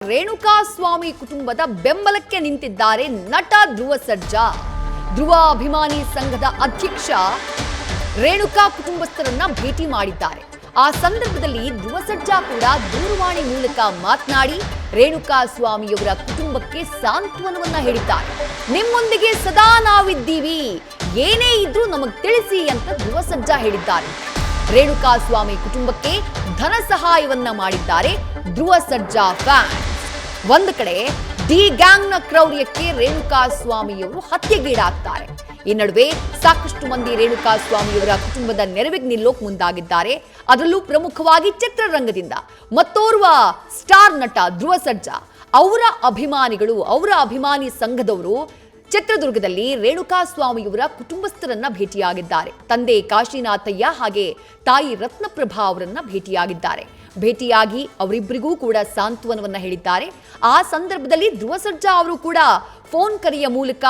ರೇಣುಕಾಸ್ವಾಮಿ ಕುಟುಂಬದ ಬೆಂಬಲಕ್ಕೆ ನಿಂತಿದ್ದಾರೆ ನಟ ಧ್ರುವ ಸರ್ಜಾ. ಧ್ರುವ ಅಭಿಮಾನಿ ಸಂಘದ ಅಧ್ಯಕ್ಷ ರೇಣುಕಾ ಕುಟುಂಬಸ್ಥರನ್ನ ಭೇಟಿ ಮಾಡಿದ್ದಾರೆ. ಆ ಸಂದರ್ಭದಲ್ಲಿ ಧ್ರುವ ಸರ್ಜಾ ಕೂಡ ದೂರವಾಣಿ ಮೂಲಕ ಮಾತನಾಡಿ ರೇಣುಕಾಸ್ವಾಮಿಯವರ ಕುಟುಂಬಕ್ಕೆ ಸಾಂತ್ವನವನ್ನ ಹೇಳಿದ್ದಾರೆ. ನಿಮ್ಮೊಂದಿಗೆ ಸದಾ ನಾವಿದ್ದೀವಿ, ಏನೇ ಇದ್ರೂ ನಮಗೆ ತಿಳಿಸಿ ಅಂತ ಧ್ರುವ ಸರ್ಜಾ ಹೇಳಿದ್ದಾರೆ. ರೇಣುಕಾಸ್ವಾಮಿ ಕುಟುಂಬಕ್ಕೆ ಧನ ಸಹಾಯವನ್ನ ಮಾಡಿದ್ದಾರೆ ಧ್ರುವ ಸರ್ಜಾ ಫ್ಯಾನ್ಸ್. ಒಂದು ಕಡೆ ಡಿ ಗ್ಯಾಂಗ್ನ ಕ್ರೌರ್ಯಕ್ಕೆ ರೇಣುಕಾಸ್ವಾಮಿಯವರು ಹತ್ಯೆಗೀಡಾಗ್ತಾರೆ. ಈ ನಡುವೆ ಸಾಕಷ್ಟು ಮಂದಿ ರೇಣುಕಾಸ್ವಾಮಿಯವರ ಕುಟುಂಬದ ನೆರವಿಗೆ ನಿಲ್ಲೋಕ್ ಮುಂದಾಗಿದ್ದಾರೆ. ಅದರಲ್ಲೂ ಪ್ರಮುಖವಾಗಿ ಚಿತ್ರರಂಗದಿಂದ ಮತ್ತೋರ್ವ ಸ್ಟಾರ್ ನಟ ಧ್ರುವ ಸರ್ಜಾ ಅವರ ಅಭಿಮಾನಿಗಳು, ಅವರ ಅಭಿಮಾನಿ ಸಂಘದವರು ಚಿತ್ರದುರ್ಗದಲ್ಲಿ ರೇಣುಕಾಸ್ವಾಮಿಯವರ ಕುಟುಂಬಸ್ಥರನ್ನ ಭೇಟಿಯಾಗಿದ್ದಾರೆ. ತಂದೆ ಕಾಶಿನಾಥಯ್ಯ ಹಾಗೆ ತಾಯಿ ರತ್ನಪ್ರಭಾ ಅವರನ್ನ ಭೇಟಿಯಾಗಿದ್ದಾರೆ. ಭೇಟಿಯಾಗಿ ಅವರಿಬ್ಬರಿಗೂ ಕೂಡ ಸಾಂತ್ವನವನ್ನ ಹೇಳಿದ್ದಾರೆ. ಆ ಸಂದರ್ಭದಲ್ಲಿ ಧ್ರುವ ಸರ್ಜಾ ಅವರು ಕೂಡ ಫೋನ್ ಕರೆಯ ಮೂಲಕ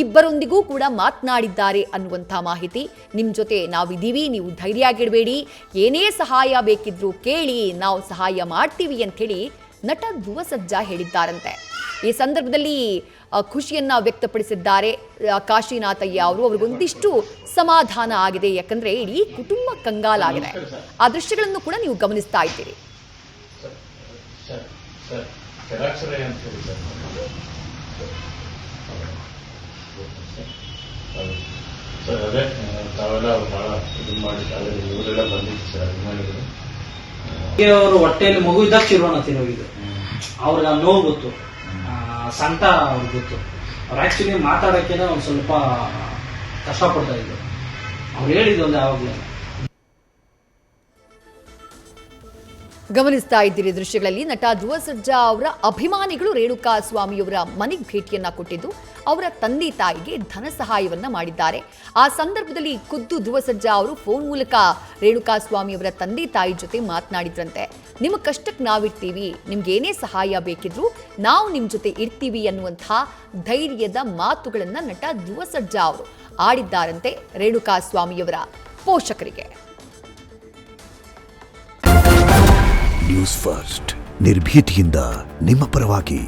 ಇಬ್ಬರೊಂದಿಗೂ ಕೂಡ ಮಾತನಾಡಿದ್ದಾರೆ ಅನ್ನುವಂಥ ಮಾಹಿತಿ. ನಿಮ್ಮ ಜೊತೆ ನಾವಿದ್ದೀವಿ, ನೀವು ಧೈರ್ಯವಾಗಿಡಬೇಡಿ, ಏನೇ ಸಹಾಯ ಬೇಕಿದ್ರು ಕೇಳಿ, ನಾವು ಸಹಾಯ ಮಾಡ್ತೀವಿ ಅಂತ ಹೇಳಿ ನಟ ಧ್ರುವ ಸರ್ಜಾ ಹೇಳಿದ್ದಾರಂತೆ. ಈ ಸಂದರ್ಭದಲ್ಲಿ ಖುಷಿಯನ್ನ ವ್ಯಕ್ತಪಡಿಸಿದ್ದಾರೆ ಕಾಶಿನಾಥಯ್ಯ ಅವರು. ಅವ್ರಿಗೊಂದಿಷ್ಟು ಸಮಾಧಾನ ಆಗಿದೆ, ಯಾಕಂದ್ರೆ ಇಡೀ ಕುಟುಂಬ ಕಂಗಾಲಾಗಿದೆ. ಆ ದೃಶ್ಯಗಳನ್ನು ಕೂಡ ನೀವು ಗಮನಿಸ್ತಾ ಇದ್ದೀರಿ. ಅವರು ಹೊಟ್ಟೆಯಲ್ಲಿ ಮಗು ಇದ್ದಾಗ ಚಿರೋಣ ತಿರೋಗಿದ್ದು, ಅವ್ರಿಗೆ ಆ ನೋವು ಗೊತ್ತು, ಸಂತ ಅವ್ರಿಗೆ ಗೊತ್ತು. ಅವ್ರು ಆಕ್ಚುಲಿ ಮಾತಾಡೋಕೆ ಒಂದು ಸ್ವಲ್ಪ ಕಷ್ಟಪಡ್ತಾ ಇದ್ರು. ಅವ್ರು ಹೇಳಿದ್ದು ಒಂದು ಯಾವಾಗಲೂ. ಗಮನಿಸ್ತಾ ಇದ್ದೀರಿ ದೃಶ್ಯಗಳಲ್ಲಿ ನಟ ಧ್ರುವ ಸರ್ಜಾ ಅವರ ಅಭಿಮಾನಿಗಳು ರೇಣುಕಾಸ್ವಾಮಿಯವರ ಮನೆಗೆ ಭೇಟಿಯನ್ನ ಕೊಟ್ಟಿದ್ದು, ಅವರ ತಂದೆ ತಾಯಿಗೆ ಧನ ಸಹಾಯವನ್ನ ಮಾಡಿದ್ದಾರೆ. ಆ ಸಂದರ್ಭದಲ್ಲಿ ಖುದ್ದು ಧ್ರುವ ಸರ್ಜಾ ಅವರು ಫೋನ್ ಮೂಲಕ ರೇಣುಕಾಸ್ವಾಮಿಯವರ ತಂದೆ ತಾಯಿ ಜೊತೆ ಮಾತನಾಡಿದ್ರಂತೆ. ನಿಮ್ಮ ಕಷ್ಟಕ್ಕೆ ನಾವಿರ್ತೀವಿ, ನಿಮ್ಗೆ ಏನೇ ಸಹಾಯ ಬೇಕಿದ್ರು ನಾವು ನಿಮ್ಮ ಜೊತೆ ಇರ್ತೀವಿ ಅನ್ನುವಂಥ ಧೈರ್ಯದ ಮಾತುಗಳನ್ನ ನಟ ಧ್ರುವ ಸರ್ಜಾ ಅವರು ಆಡಿದ್ದಾರಂತೆ ರೇಣುಕಾಸ್ವಾಮಿಯವರ ಪೋಷಕರಿಗೆ. ನ್ಯೂಸ್ ಫಸ್ಟ್ ನಿರ್ಭೀತಿಯಿಂದ ನಿಮ್ಮ ಪರವಾಗಿ.